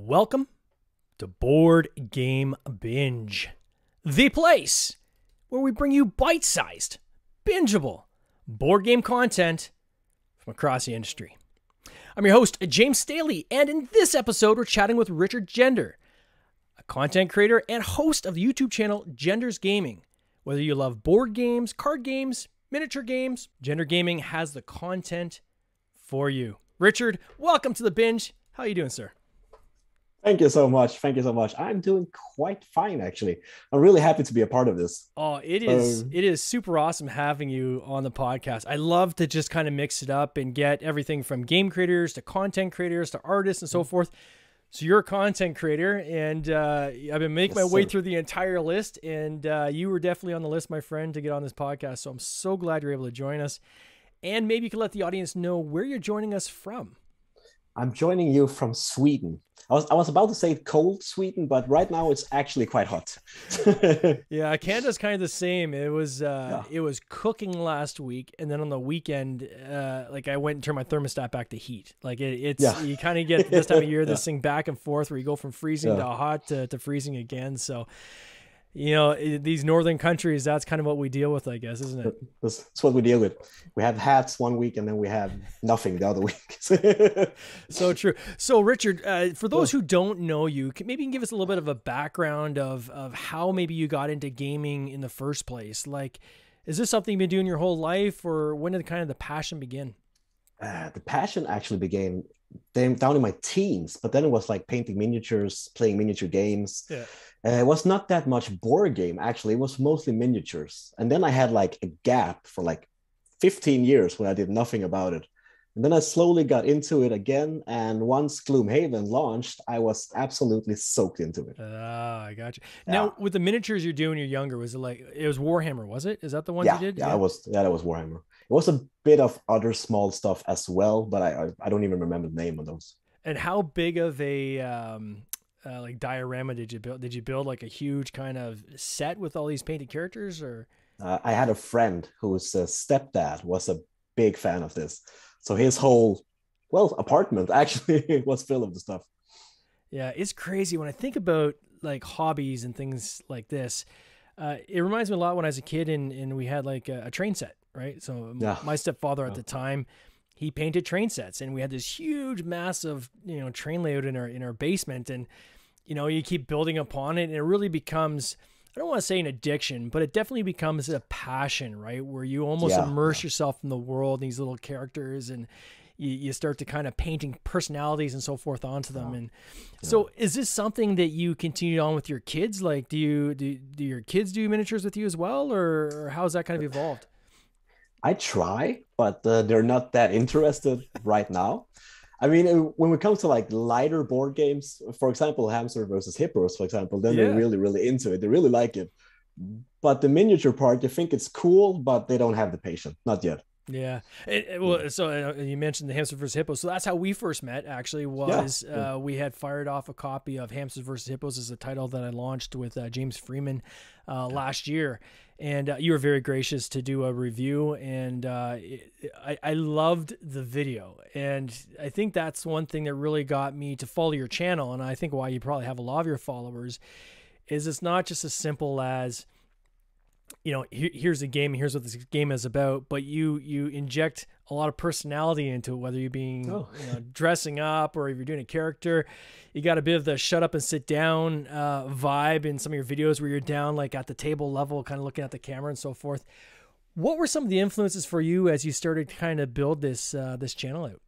Welcome to Board Game Binge, the place where we bring you bite-sized, bingeable board game content from across the industry. I'm your host, James Staley, and in this episode, we're chatting with Richard Jender, a content creator and host of the YouTube channel Jenders Gaming. Whether you love board games, card games, miniature games, Jenders Gaming has the content for you. Richard, welcome to the binge. How are you doing, sir? Thank you so much. Thank you so much. I'm doing quite fine, actually. I'm really happy to be a part of this. Oh, it is super awesome having you on the podcast. I love to just kind of mix it up and get everything from game creators to content creators to artists and so forth. So you're a content creator, and I've been making my way through the entire list, and you were definitely on the list, my friend, to get on this podcast. So I'm so glad you're able to join us. And maybe you can let the audience know where you're joining us from. I'm joining you from Sweden. I was about to say cold Sweden, but right now it's actually quite hot. Yeah, Canada's kind of the same. It was cooking last week, and then on the weekend, like I went and turned my thermostat back to heat. Like you kind of get this time of year, this thing back and forth where you go from freezing to hot to freezing again. So, you know, these northern countries, that's kind of what we deal with, I guess, isn't it? That's what we deal with. We have hats one week and then we have nothing the other week. So true. So Richard, for those who don't know you, maybe you can give us a little bit of a background of how maybe you got into gaming in the first place. Like, is this something you've been doing your whole life, or when did kind of the passion begin? The passion actually began down in my teens, but then it was like painting miniatures, playing miniature games. Yeah. It was not that much board game, actually. It was mostly miniatures. And then I had like a gap for like 15 years when I did nothing about it. And then I slowly got into it again. And once Gloomhaven launched, I was absolutely soaked into it. I got you. Now, with the miniatures you're doing when you're younger, was it like, it was Warhammer, was it? Is that the one you did? Yeah, that was Warhammer. It was a bit of other small stuff as well, but I don't even remember the name of those. And how big of a like diorama did you build? Did you build like a huge kind of set with all these painted characters, or? I had a friend whose stepdad was a big fan of this. So his whole, apartment actually was filled with the stuff. Yeah, it's crazy. When I think about like hobbies and things like this, it reminds me a lot when I was a kid and we had like a train set, right? So my stepfather at the time, he painted train sets, and we had this huge, massive, train layout in our basement. And, you keep building upon it, and it really becomes, I don't want to say an addiction, but it definitely becomes a passion, right? Where you almost immerse yourself in the world, these little characters, and you start to kind of painting personalities and so forth onto them. And so is this something that you continued on with your kids? Like, do your kids do miniatures with you as well, or how's that kind of evolved? I try, but they're not that interested right now. I mean, when it comes to like lighter board games, for example, Hamster versus Hippos, for example, then they're really, really into it. They really like it. But the miniature part, they think it's cool, but they don't have the patience. Not yet. Yeah. So you mentioned the Hamster versus Hippos. So that's how we first met, actually, was we had fired off a copy of Hamsters versus Hippos as a title that I launched with James Freeman last year. And you were very gracious to do a review, and I loved the video. And I think that's one thing that really got me to follow your channel, and I think why you probably have a lot of your followers, is it's not just as simple as, here's the game, here's what this game is about, but you inject a lot of personality into it, whether you're being dressing up, or if you're doing a character. You got a bit of the shut up and sit down vibe in some of your videos where you're down like at the table level, kind of looking at the camera and so forth. What were some of the influences for you as you started to kind of build this channel out?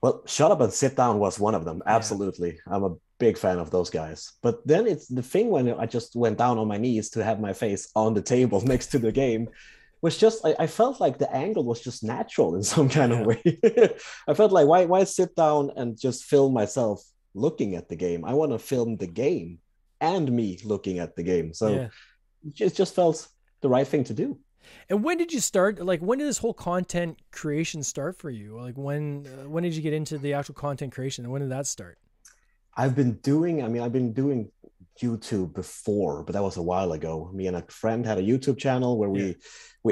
Well, shut up and sit down was one of them. Absolutely. I'm a big fan of those guys. But then it's the thing when I just went down on my knees to have my face on the table next to the game, was just, I felt like the angle was just natural in some kind of way. I felt like, why sit down and just film myself looking at the game? I want to film the game and me looking at the game. So it just felt the right thing to do. And when did you start? Like, when did this whole content creation start for you? Like, when did you get into the actual content creation, and when did that start? I've been doing YouTube before, but that was a while ago. Me and a friend had a YouTube channel where we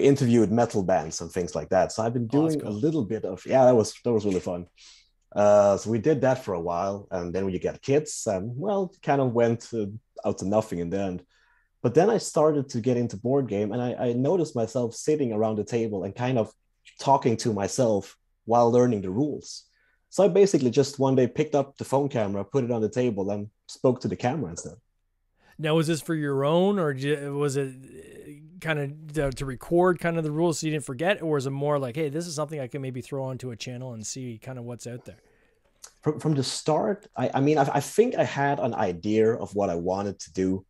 interviewed metal bands and things like that. So I've been doing a little bit of, that was really fun. So we did that for a while, and then when you get kids, and well, it kind of went out to nothing in the end. But then I started to get into board game, and I noticed myself sitting around the table and kind of talking to myself while learning the rules. So I basically just one day picked up the phone camera, put it on the table, and spoke to the camera instead. Now, was this for your own, or was it kind of to record kind of the rules so you didn't forget, or was it more like, hey, this is something I can maybe throw onto a channel and see kind of what's out there? From the start, I mean, I think I had an idea of what I wanted to do,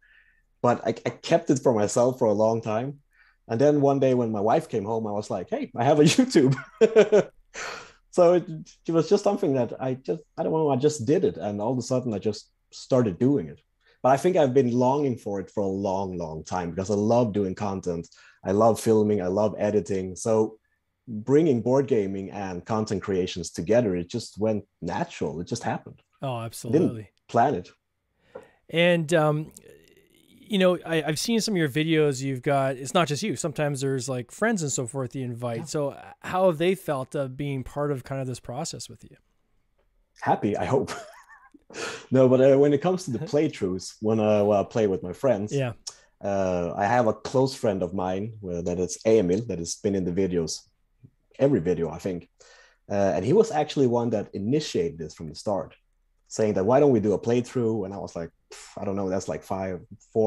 but I kept it for myself for a long time. And then one day when my wife came home, I was like, hey, I have a YouTube. So it was just something that I don't know, I just did it. And all of a sudden I just started doing it. But I think I've been longing for it for a long, long time because I love doing content. I love filming. I love editing. So bringing board gaming and content creations together, it just went natural. It just happened. Oh, I didn't absolutely. plan it. And, you know, I've seen some of your videos. You've got, it's not just you. Sometimes there's like friends and so forth you invite. Yeah. So how have they felt being part of kind of this process with you? Happy, I hope. No, but when it comes to the playthroughs, when I play with my friends, yeah, I have a close friend of mine that is Emil, that has been in the videos, every video, I think. And he was actually one that initiated this from the start, saying that, why don't we do a playthrough? And I was like, I don't know, that's like 4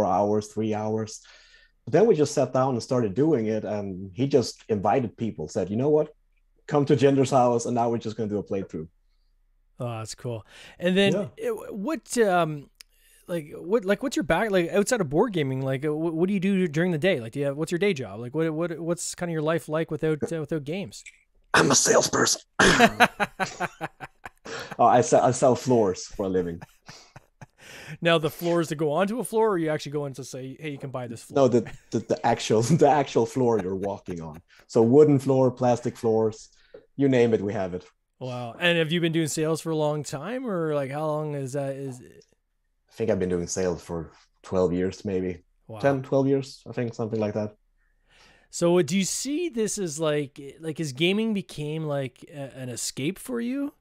hours, 3 hours. But then we just sat down and started doing it. And he just invited people, said, you know what, come to Jenders' house. And now we're just going to do a playthrough. Oh, that's cool. And then what's your back, like outside of board gaming, like what do you do during the day? Like, do you have, what's your day job? Like what's kind of your life like without games? I'm a salesperson. Oh, I sell floors for a living. Now the floors that go onto a floor, or you actually go in to say, hey, you can buy this floor? No, the actual floor you're walking on. So wooden floor, plastic floors, you name it, we have it. Wow. And have you been doing sales for a long time, or like how long is that? I think I've been doing sales for 12 years, maybe. Wow. 10, 12 years, I think, something like that. So do you see this as like as gaming became like an escape for you?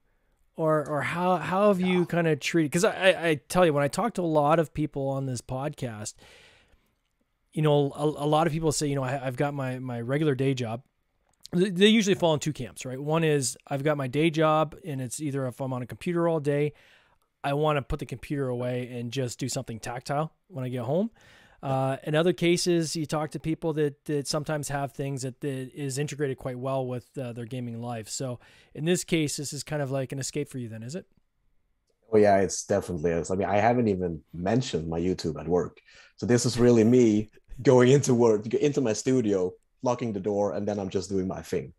Or how have you kind of treated? Because I tell you, when I talk to a lot of people on this podcast, you know, a lot of people say, you know, I've got my regular day job. They usually fall in two camps, right? One is I've got my day job, and it's either if I'm on a computer all day, I want to put the computer away and just do something tactile when I get home. In other cases, you talk to people that sometimes have things that is integrated quite well with their gaming life. So in this case, this is kind of like an escape for you then, is it? Oh yeah, it's definitely is. I mean, I haven't even mentioned my YouTube at work. So this is really me going into work, into my studio, locking the door, and then I'm just doing my thing.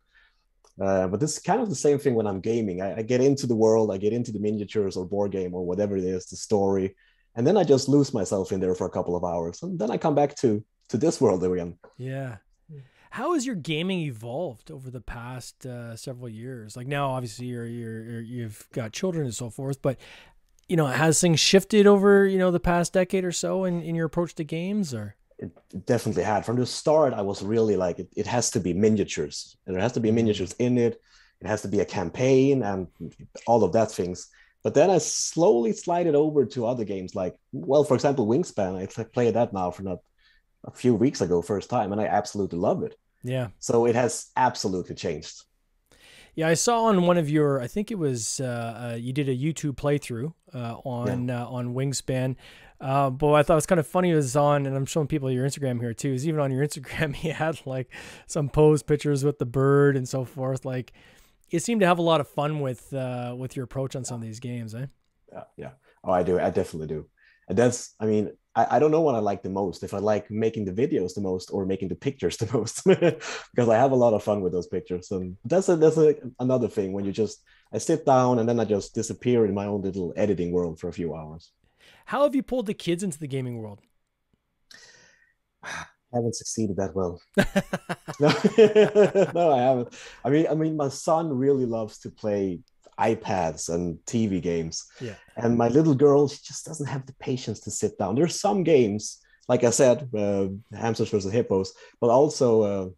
But this is kind of the same thing when I'm gaming. I get into the world, I get into the miniatures or board game or whatever it is, the story. And then I just lose myself in there for a couple of hours. And then I come back to this world again. Yeah. How has your gaming evolved over the past several years? Like now, obviously, you've got children and so forth. But, you know, has things shifted over, you know, the past decade or so in your approach to games? Or it definitely had. From the start, I was really like, it has to be miniatures. And there has to be miniatures in it. It has to be a campaign and all of that things. But then I slowly slided over to other games like, well, for example, Wingspan. I played that now for not a few weeks ago, first time, and I absolutely love it. Yeah. So it has absolutely changed. Yeah, I saw on one of your, I think it was, you did a YouTube playthrough on Wingspan. But I thought it was kind of funny. It was on, and I'm showing people your Instagram here too, is even on your Instagram, you had like some pose pictures with the bird and so forth. Like, you seem to have a lot of fun with your approach on some of these games, eh? Yeah. Oh, I do. I definitely do. And that's, I mean, I don't know what I like the most, if I like making the videos the most or making the pictures the most, because I have a lot of fun with those pictures. And that's another thing when I sit down and then I just disappear in my own little editing world for a few hours. How have you pulled the kids into the gaming world? Haven't succeeded that well. No, no, I haven't. I mean, my son really loves to play iPads and TV games. Yeah. And my little girl, she just doesn't have the patience to sit down. There's some games, like I said, hamsters versus hippos, but also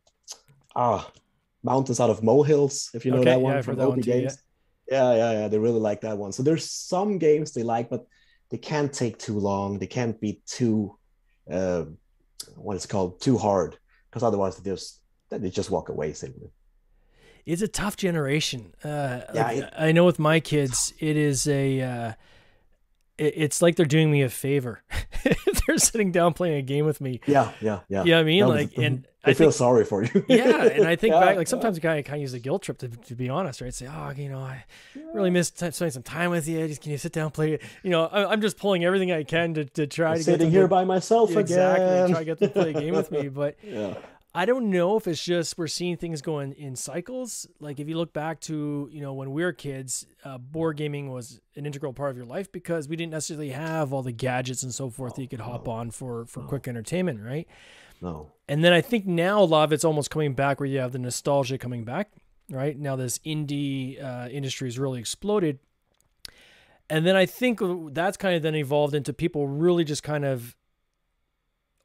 Mountains Out of Molehills, if you know that one from Opie Games. Yeah. They really like that one. So there's some games they like, but they can't take too long. They can't be too, uh, what is it called, too hard, because otherwise they just walk away simply. It's a tough generation. Yeah, I know with my kids, it is it's like they're doing me a favor. They're sitting down playing a game with me. yeah. You know what I mean? No, Like, and they I feel think, sorry for you. yeah, and I think Yeah, back, like sometimes I kind of use a guilt trip to be honest, right? Say, oh, you know, I really missed spending some time with you. Just can you sit down and play? You know, I'm just pulling everything I can to try to sitting get here by myself exactly again. try to get them to play a game with me. But Yeah. I don't know if it's just we're seeing things going in cycles. Like if you look back to, you know, when we were kids, board gaming was an integral part of your life because we didn't necessarily have all the gadgets and so forth that you could hop on for quick entertainment, right? No. And then I think now a lot of it's almost coming back where you have the nostalgia coming back, right? Now this indie industry has really exploded. And then I think that's kind of then evolved into people really just kind of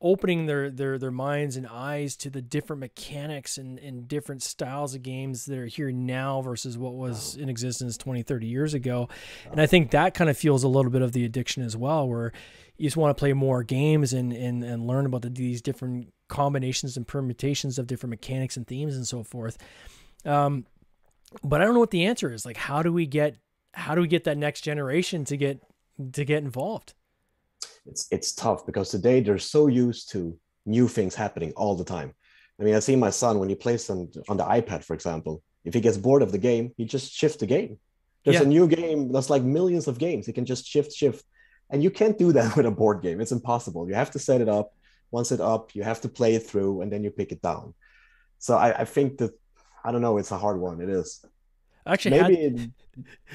opening their minds and eyes to the different mechanics and different styles of games that are here now versus what was in existence 20, 30 years ago. And I think that kind of fuels a little bit of the addiction as well, where you just want to play more games and learn about these different combinations and permutations of different mechanics and themes and so forth. But I don't know what the answer is. Like, how do we get that next generation to get involved? It's tough because today they're so used to new things happening all the time. I mean, I see my son when he plays on the iPad, for example. If he gets bored of the game, he just shifts the game. There's a new game. That's like millions of games. He can just shift. And you can't do that with a board game. It's impossible. You have to set it up. Once it's up, you have to play it through, and then you pick it down. So I think that, I don't know, it's a hard one. It is. Actually, Maybe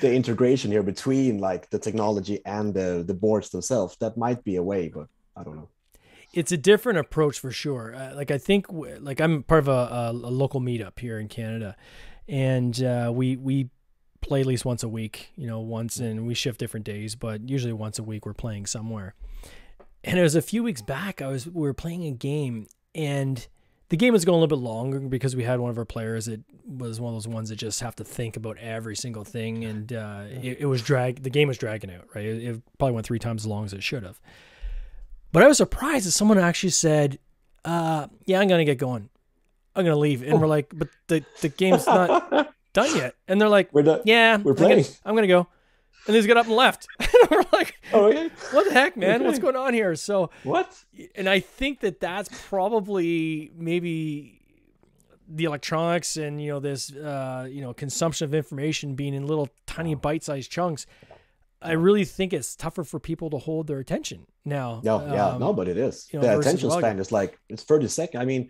the integration here between like the technology and the boards themselves, that might be a way, but I don't know. It's a different approach for sure. Like I think, like I'm part of a local meetup here in Canada, and we play at least once a week. You know, and we shift different days, but usually once a week we're playing somewhere. And it was a few weeks back. We were playing a game, and the game was going a little bit longer because we had one of our players that was one of those ones that just have to think about every single thing, and the game was dragging out. Right, it probably went 3 times as long as it should have. But I was surprised that someone actually said, yeah, I'm going to get going. I'm going to leave. And we're like, but the game's not done yet. And they're like, yeah, we're playing. I'm going to go. And they just got up and left. And we're like, oh, yeah. What the heck, man? What's going on here? So what? And I think that's probably maybe the electronics and, you know, this, consumption of information being in little tiny bite-sized chunks. I really think it's tougher for people to hold their attention now. No, but it is. The attention span is like, it's 30 seconds. I mean,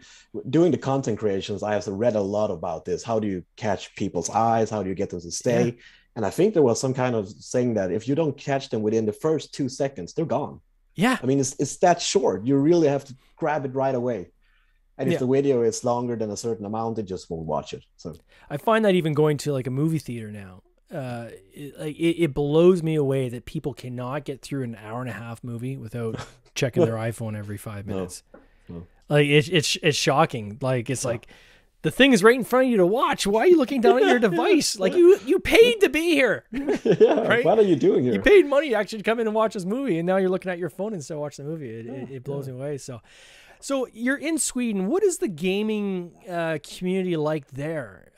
doing the content creations, I have read a lot about this. How do you catch people's eyes? How do you get them to stay? Yeah. And I think there was some kind of saying that if you don't catch them within the first 2 seconds, they're gone. Yeah. I mean, it's that short. You really have to grab it right away. And if the video is longer than a certain amount, they just won't watch it. So I find that even going to like a movie theater now, it blows me away that people cannot get through an hour-and-a-half movie without checking their iPhone every 5 minutes. No. Like it's shocking. Like it's like the thing is right in front of you to watch. Why are you looking down at your device? Like you paid to be here. Yeah, right? What are you doing here? You paid money actually to come in and watch this movie, and now you're looking at your phone instead of watching the movie. It blows me away. So you're in Sweden. What is the gaming community like there?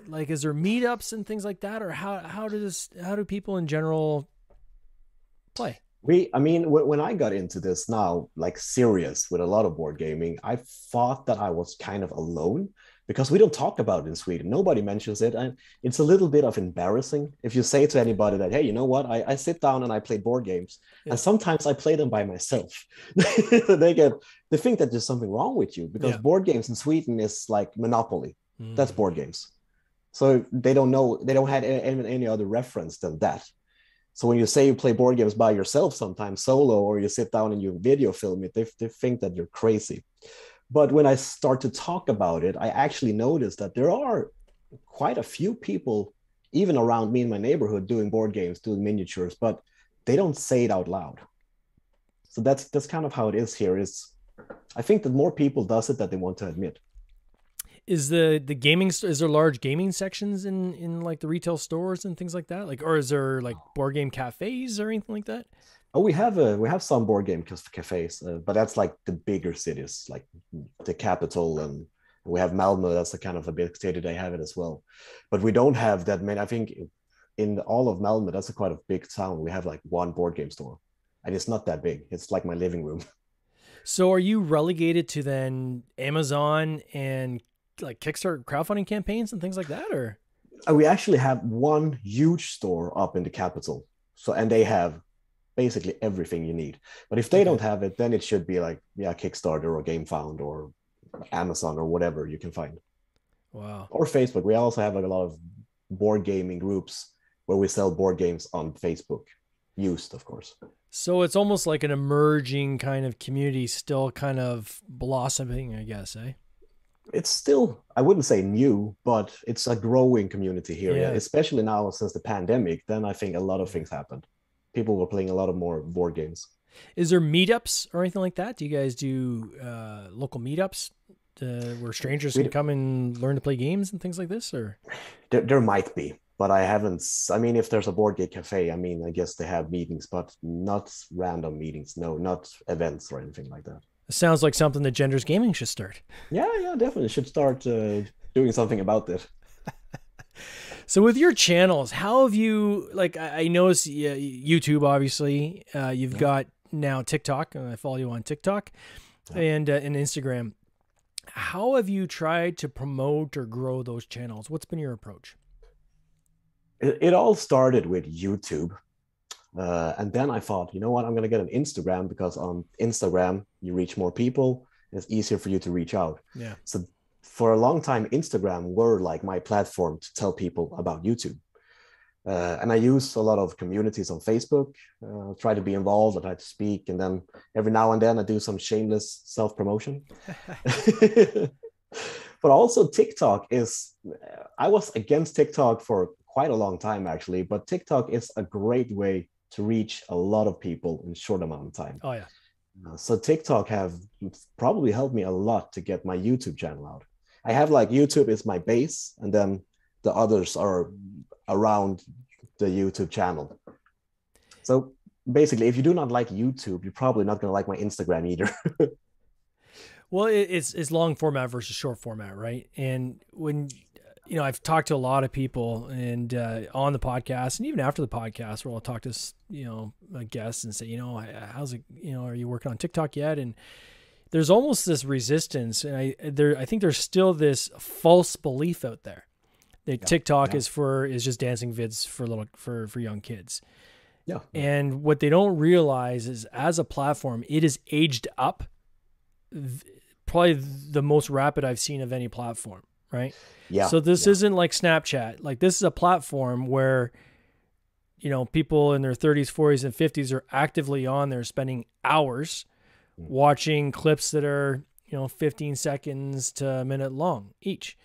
Like, is there meetups and things like that, or how do people in general play? When I got into this now, like serious with a lot of board gaming, I thought that I was kind of alone because we don't talk about it in Sweden. Nobody mentions it. And it's a little bit of embarrassing if you say to anybody that, hey, you know what? I sit down and I play board games. Yeah. And sometimes I play them by myself. They think that there's something wrong with you because board games in Sweden is like Monopoly. That's board games. So they don't have any other reference than that. So when you say you play board games by yourself, sometimes solo, or you sit down and you video film it, they think that you're crazy. But when I start to talk about it, I actually noticed that there are quite a few people, even around me in my neighborhood, doing board games, doing miniatures, but they don't say it out loud. So that's kind of how it is here. I think that more people does it than they want to admit. Is the gaming, is there large gaming sections in like the retail stores and things like that? Like, or is there like board game cafes or anything like that? Oh, we have some board game cafes, but that's like the bigger cities, like the capital, and we have Malmo. That's a kind of a big city. They have it as well, but we don't have that many. I think in all of Malmo, that's a quite a big town. We have like one board game store, and it's not that big. It's like my living room. So are you relegated to then Amazon and like Kickstarter crowdfunding campaigns and things like that, or? We actually have one huge store up in the capital. So, and they have basically everything you need. But if they don't have it, then it should be like, yeah, Kickstarter or GameFound or Amazon or whatever you can find. Wow. Or Facebook. We also have like a lot of board gaming groups where we sell board games on Facebook, used, of course. So it's almost like an emerging kind of community, still kind of blossoming, I guess, eh? It's still, I wouldn't say new, but it's a growing community here. Yeah. Especially now since the pandemic, then I think a lot of things happened. People were playing a lot of more board games. Is there meetups or anything like that? Do you guys do local meetups where strangers can come and learn to play games and things like this? Or there might be, but I haven't. I mean, if there's a board game cafe, I mean, I guess they have meetings, but not random meetings. No, not events or anything like that. It sounds like something that Jenders Gaming should start. Yeah, definitely should start doing something about it. So with your channels, how have you, like, I noticed YouTube, obviously, you've got now TikTok, and I follow you on TikTok, and Instagram. How have you tried to promote or grow those channels? What's been your approach? It all started with YouTube. And then I thought, you know what, I'm going to get an Instagram, because on Instagram, you reach more people. It's easier for you to reach out. Yeah. So for a long time, Instagram were like my platform to tell people about YouTube. And I use a lot of communities on Facebook, try to be involved, I try to speak. And then every now and then I do some shameless self-promotion. But also TikTok is, I was against TikTok for quite a long time, actually, but TikTok is a great way to reach a lot of people in a short amount of time. Oh, yeah. So TikTok have probably helped me a lot to get my YouTube channel out. I have like YouTube is my base, and then the others are around the YouTube channel. So basically, if you do not like YouTube, you're probably not going to like my Instagram either. Well, it's long format versus short format, right? And when, you know, I've talked to a lot of people, and on the podcast and even after the podcast, where I'll talk to, you know, guests and say, you know, how's it, you know, are you working on TikTok yet? And there's almost this resistance. And I think there's still this false belief out there that TikTok is just dancing vids for young kids. Yeah. And what they don't realize is, as a platform, it is aged up probably the most rapid I've seen of any platform, right? Yeah. So this isn't like Snapchat. Like, this is a platform where, you know, people in their 30s, 40s, and 50s are actively on there, spending hours watching clips that are, you know, 15 seconds to a minute long each.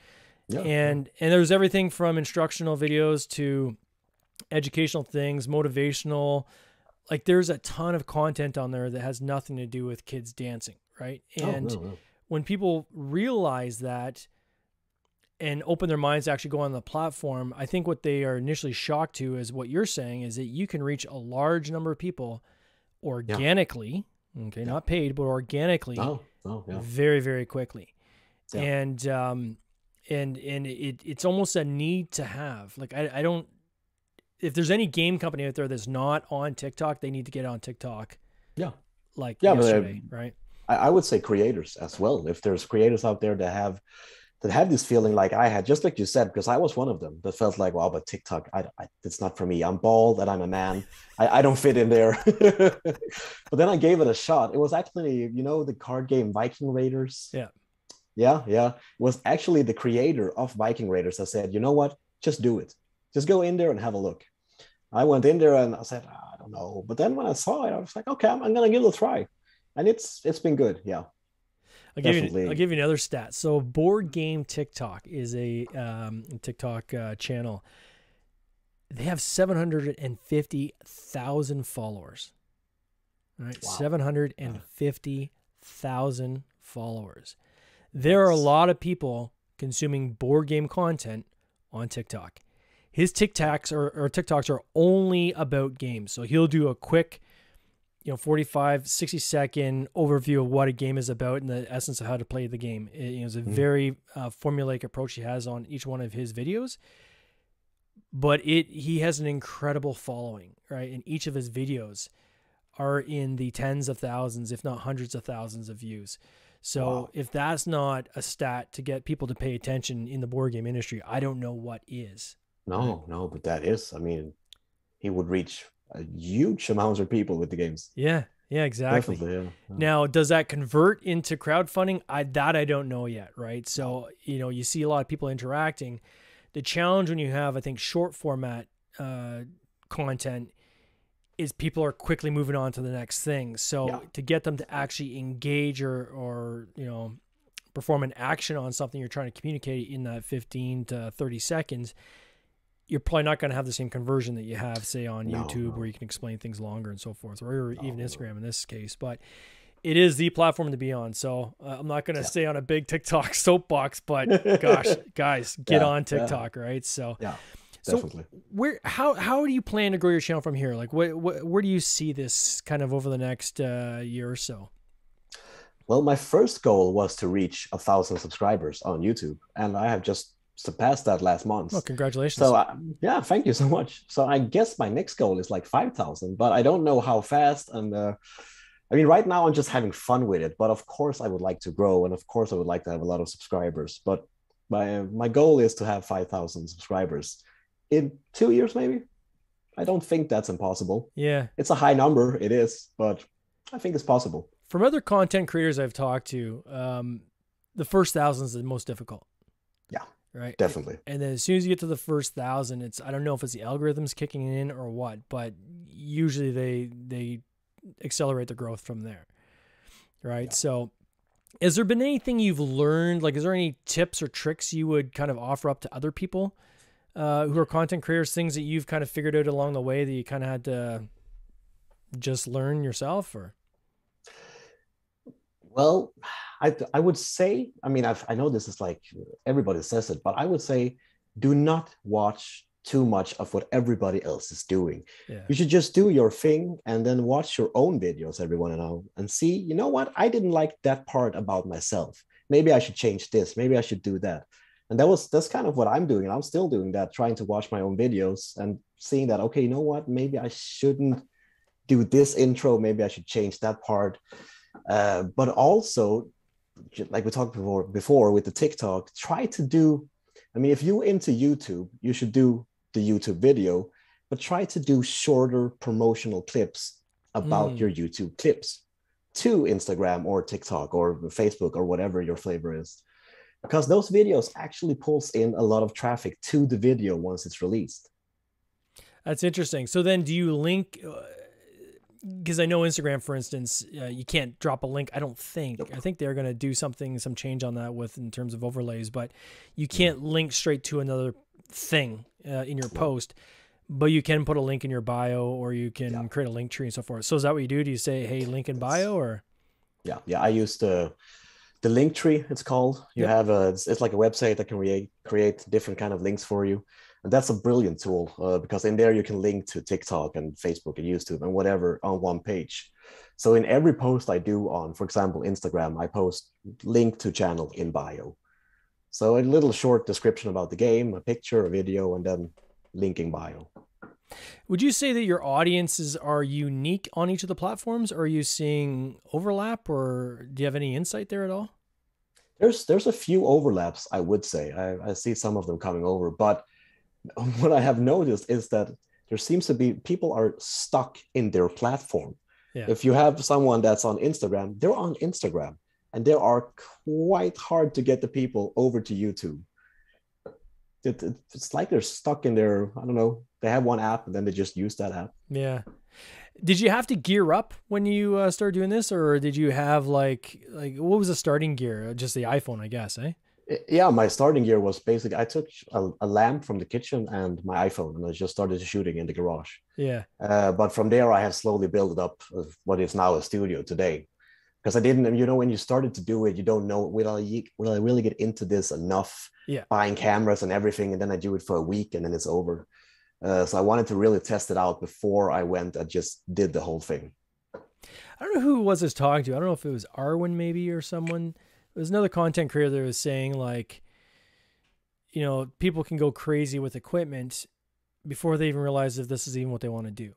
Yeah. And there's everything from instructional videos to educational things, motivational. Like, there's a ton of content on there that has nothing to do with kids dancing, right? And when people realize that and open their minds to actually go on the platform, I think what they are initially shocked to is what you're saying, is that you can reach a large number of people organically, not paid, but organically, very, very quickly. Yeah. And it's almost a need to have. Like, I don't, if there's any game company out there that's not on TikTok, they need to get on TikTok. Yeah. Like yesterday, right? I would say creators as well. If there's creators out there that have this feeling like I had, just like you said, because I was one of them that felt like, wow, but TikTok, it's not for me. I'm bald and I'm a man. I don't fit in there. But then I gave it a shot. It was actually, you know, the card game Viking Raiders. Yeah. It was actually the creator of Viking Raiders that said, you know what, just do it. Just go in there and have a look. I went in there and I said, I don't know. But then when I saw it, I was like, okay, I'm going to give it a try. And it's been good. Yeah. I'll give you another stat. So Board Game TikTok is a TikTok channel. They have 750,000 followers. All right, wow. 750,000 followers. There are a lot of people consuming board game content on TikTok. His TikToks are only about games. So he'll do a quick, 45, 60-second overview of what a game is about and the essence of how to play the game. It's a very formulaic approach he has on each one of his videos. But he has an incredible following, right? And each of his videos are in the tens of thousands, if not hundreds of thousands of views. So if that's not a stat to get people to pay attention in the board game industry, I don't know what is. No, but that is, I mean, he would reach a huge amount of people with the games. Yeah, exactly. Definitely, yeah. Now, does that convert into crowdfunding? I don't know yet, right? So, you see a lot of people interacting. The challenge when you have, I think, short format content is people are quickly moving on to the next thing. So to get them to actually engage or perform an action on something you're trying to communicate in that 15 to 30 seconds, you're probably not going to have the same conversion that you have, say, on YouTube, where you can explain things longer and so forth, or even Instagram in this case. But it is the platform to be on. So I'm not going to stay on a big TikTok soapbox, but gosh, guys, get on TikTok, right? So definitely. So how do you plan to grow your channel from here? Like where do you see this kind of over the next year or so? Well, my first goal was to reach 1,000 subscribers on YouTube, and I have just surpassed that last month. Oh, congratulations. So thank you so much. So I guess my next goal is like 5,000, but I don't know how fast. And I mean, right now I'm just having fun with it, but of course I would like to grow, and of course I would like to have a lot of subscribers, but my goal is to have 5,000 subscribers in 2 years, maybe. I don't think that's impossible. Yeah. It's a high number, it is, but I think it's possible. From other content creators I've talked to, the first 1,000 is the most difficult. Yeah, right. Definitely. And then as soon as you get to the first 1,000, I don't know if it's the algorithms kicking in or what, but usually they accelerate the growth from there. Right. Yeah. So has there been anything you've learned? Like, is there any tips or tricks you would kind of offer up to other people who are content creators, things that you've kind of figured out along the way that you kind of had to just learn yourself? Or? Well, I would say, I mean, I know this is like everybody says it, but I would say do not watch too much of what everybody else is doing. Yeah. You should just do your thing and then watch your own videos every once in a while and see, you know what, I didn't like that part about myself. Maybe I should change this. Maybe I should do that. And that's kind of what I'm doing. And I'm still doing that, trying to watch my own videos and seeing that, okay, you know what, maybe I shouldn't do this intro. Maybe I should change that part. But also, like we talked before with the TikTok, try to do, I mean, if you're into YouTube, you should do the YouTube video, but try to do shorter promotional clips about your YouTube clips to Instagram or TikTok or Facebook or whatever your flavor is. Because those videos actually pulls in a lot of traffic to the video once it's released. That's interesting. So then do you link... because I know Instagram, for instance, you can't drop a link. I don't think. Nope. I think they're going to do some change on that in terms of overlays, but you can't link straight to another thing in your post, but you can put a link in your bio, or you can create a link tree and so forth. So is that what you do? Do you say, hey, link in bio, or? Yeah. I use the link tree, it's called. You have it's like a website that can create different kind of links for you. And that's a brilliant tool because in there you can link to TikTok and Facebook and YouTube and whatever on one page. So in every post I do on, for example, Instagram, I post link to channel in bio. So a little short description about the game, a picture, a video, and then linking bio. Would you say that your audiences are unique on each of the platforms? Or are you seeing overlap, or do you have any insight there at all? There's a few overlaps, I would say. I see some of them coming over, but what I have noticed is that there seems to be people are stuck in their platform. Yeah. If you have someone that's on Instagram, they're on Instagram, and they are quite hard to get the people over to YouTube. It's like they're stuck in their, I don't know, they have one app and then they just use that app. Yeah. Did you have to gear up when you started doing this, or did you have like what was the starting gear? Just the iPhone, I guess, eh? Yeah, my starting gear was basically, I took a lamp from the kitchen and my iPhone, and I just started shooting in the garage. Yeah. But from there, I have slowly built up what is now a studio today. because I didn't, you know, when you started to do it, you don't know, will I really get into this enough, Yeah. buying cameras and everything, and then I do it for a week and then it's over. So I wanted to really test it out before I went and just did the whole thing. I don't know who it was I was talking to. I don't know if it was Arwen maybe or someone. There's another content creator that was saying like, you know, people can go crazy with equipment before they even realize if this is even what they want to do.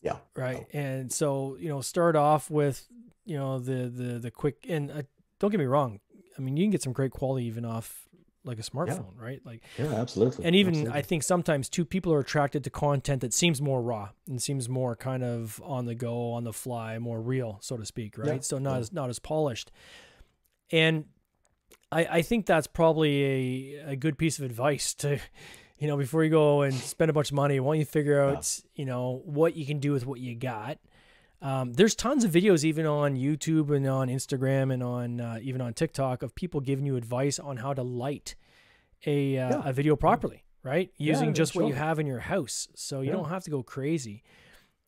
Yeah. Right. Oh. And so, you know, start off with, you know, the quick, and don't get me wrong. I mean, you can get some great quality even off like a smartphone, right? Like, yeah, absolutely. And even absolutely. I think sometimes too, people are attracted to content that seems more raw and seems more kind of on the go, on the fly, more real, so to speak. Right. Yeah. So not as polished. And I think that's probably a good piece of advice to, you know, before you go and spend a bunch of money, why don't you figure out, you know, what you can do with what you got. There's tons of videos even on YouTube and on Instagram and on even on TikTok of people giving you advice on how to light a video properly, right? Using just what you have in your house. So you don't have to go crazy.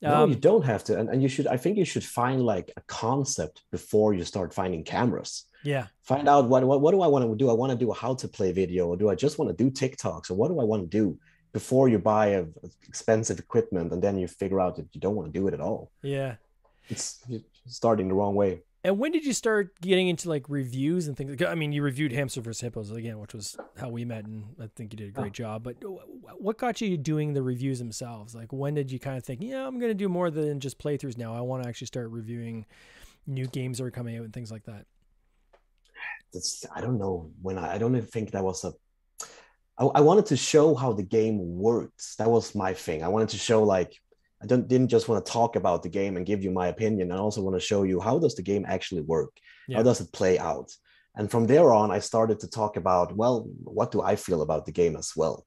No, you don't have to. And you should, I think you should find like a concept before you start finding cameras. Yeah. Find out what do I want to do? I want to do a how to play video, or do I just want to do TikToks? Or what do I want to do before you buy a expensive equipment and then you figure out that you don't want to do it at all? Yeah. It's starting the wrong way. And when did you start getting into like reviews and things? I mean, you reviewed Hamster vs. Hippos again, which was how we met, and I think you did a great job. But what got you doing the reviews themselves? Like, when did you kind of think, yeah, I'm going to do more than just playthroughs now? I want to actually start reviewing new games that are coming out and things like that. I don't know when I don't even think that was I wanted to show how the game works. That was my thing. I wanted to show, like, I didn't just want to talk about the game and give you my opinion. I also want to show you, how does the game actually work? Yeah. How does it play out? And from there on, I started to talk about, well, what do I feel about the game as well?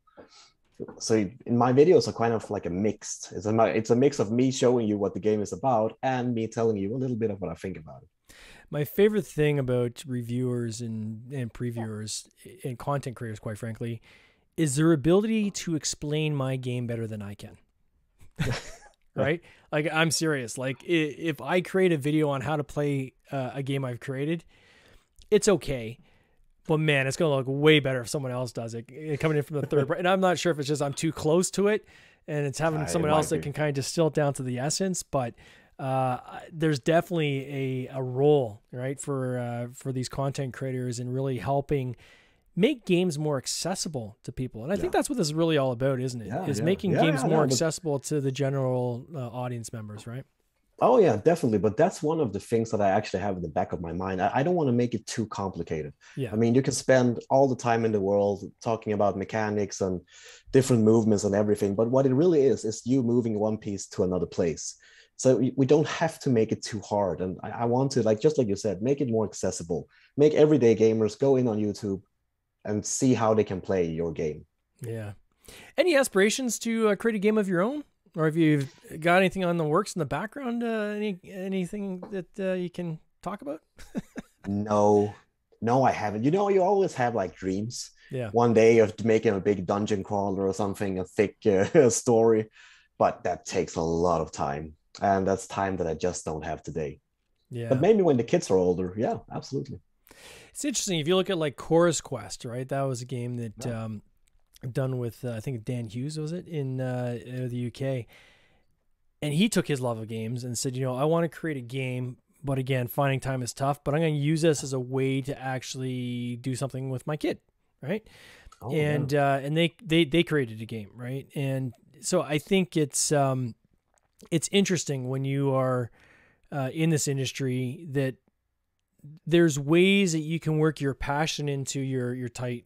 So in my videos are kind of like a mixed. It's a mix of me showing you what the game is about and me telling you a little bit of what I think about it. My favorite thing about reviewers and previewers and content creators, quite frankly, is their ability to explain my game better than I can. Right? Like, I'm serious. Like, if I create a video on how to play a game I've created, it's okay. But man, it's going to look way better if someone else does it, coming in from the third. And I'm not sure if it's just I'm too close to it and it's having someone else that can kind of distill it down to the essence. But there's definitely a role, right, for these content creators in really helping make games more accessible to people. And I think that's what this is really all about, isn't it? Is making games more accessible to the general audience members, right? Oh yeah, definitely. But that's one of the things that I actually have in the back of my mind. I don't want to make it too complicated. Yeah. I mean, you can spend all the time in the world talking about mechanics and different movements and everything, but what it really is you moving one piece to another place. So we don't have to make it too hard. And I want to, like, just like you said, make it more accessible. Make everyday gamers go in on YouTube and see how they can play your game. Yeah. Any aspirations to create a game of your own? Or have you got anything on the works in the background? Anything that you can talk about? No, I haven't. You know, you always have like dreams. Yeah. One day of making a big dungeon crawler or something, a thick story. But that takes a lot of time. And that's time that I just don't have today. Yeah. But maybe when the kids are older, yeah, absolutely. It's interesting. If you look at like Chorus Quest, right? That was a game that done with, I think Dan Hughes, was it, in the UK. And he took his love of games and said, you know, I want to create a game, but again, finding time is tough, but I'm going to use this as a way to actually do something with my kid, right? Oh, and they created a game, right? And so I think it's interesting when you are in this industry that there's ways that you can work your passion into your tight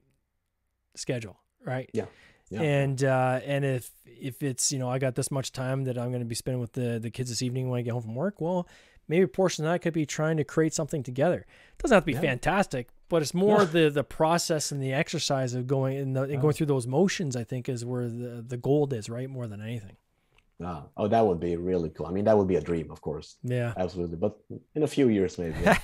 schedule, right? Yeah. And if it's, you know, I got this much time that I'm going to be spending with the kids this evening when I get home from work, well, maybe a portion of that could be trying to create something together. It doesn't have to be fantastic, but it's more the process and the exercise of going and going through those motions, I think, is where the gold is, right? More than anything. Oh, that would be really cool. I mean, that would be a dream, of course. Yeah. Absolutely. But in a few years, maybe. Yeah.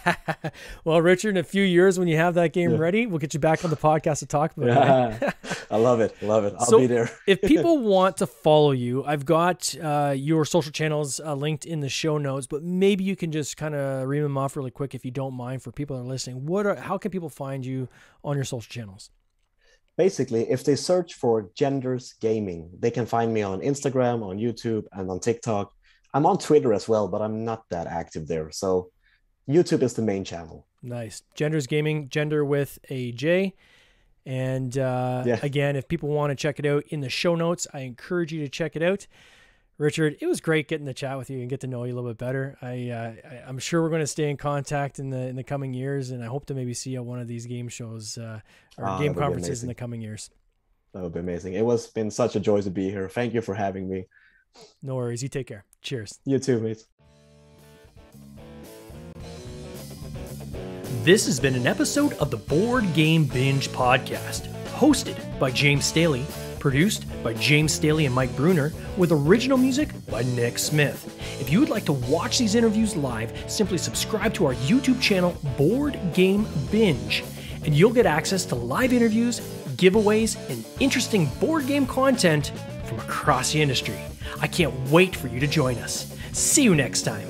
Well, Richard, in a few years when you have that game ready, we'll get you back on the podcast to talk about it. I love it. Love it. I'll be there. If people want to follow you, I've got your social channels linked in the show notes, but maybe you can just kind of read them off really quick if you don't mind for people that are listening. How can people find you on your social channels? Basically, if they search for Jenders Gaming, they can find me on Instagram, on YouTube, and on TikTok. I'm on Twitter as well, but I'm not that active there. So YouTube is the main channel. Nice. Jenders Gaming, gender with a J. And again, if people want to check it out in the show notes, I encourage you to check it out. Richard, it was great getting to chat with you and get to know you a little bit better. I'm sure we're going to stay in contact in the coming years, and I hope to maybe see you at one of these game shows or game conferences in the coming years. That would be amazing. Been such a joy to be here. Thank you for having me. No worries. You take care. Cheers. You too, mate. This has been an episode of the Board Game Binge podcast, hosted by James Staley, produced by James Staley and Mike Bruner, with original music by Nick Smith. If you would like to watch these interviews live, simply subscribe to our YouTube channel, Board Game Binge, and you'll get access to live interviews, giveaways, and interesting board game content from across the industry. I can't wait for you to join us. See you next time.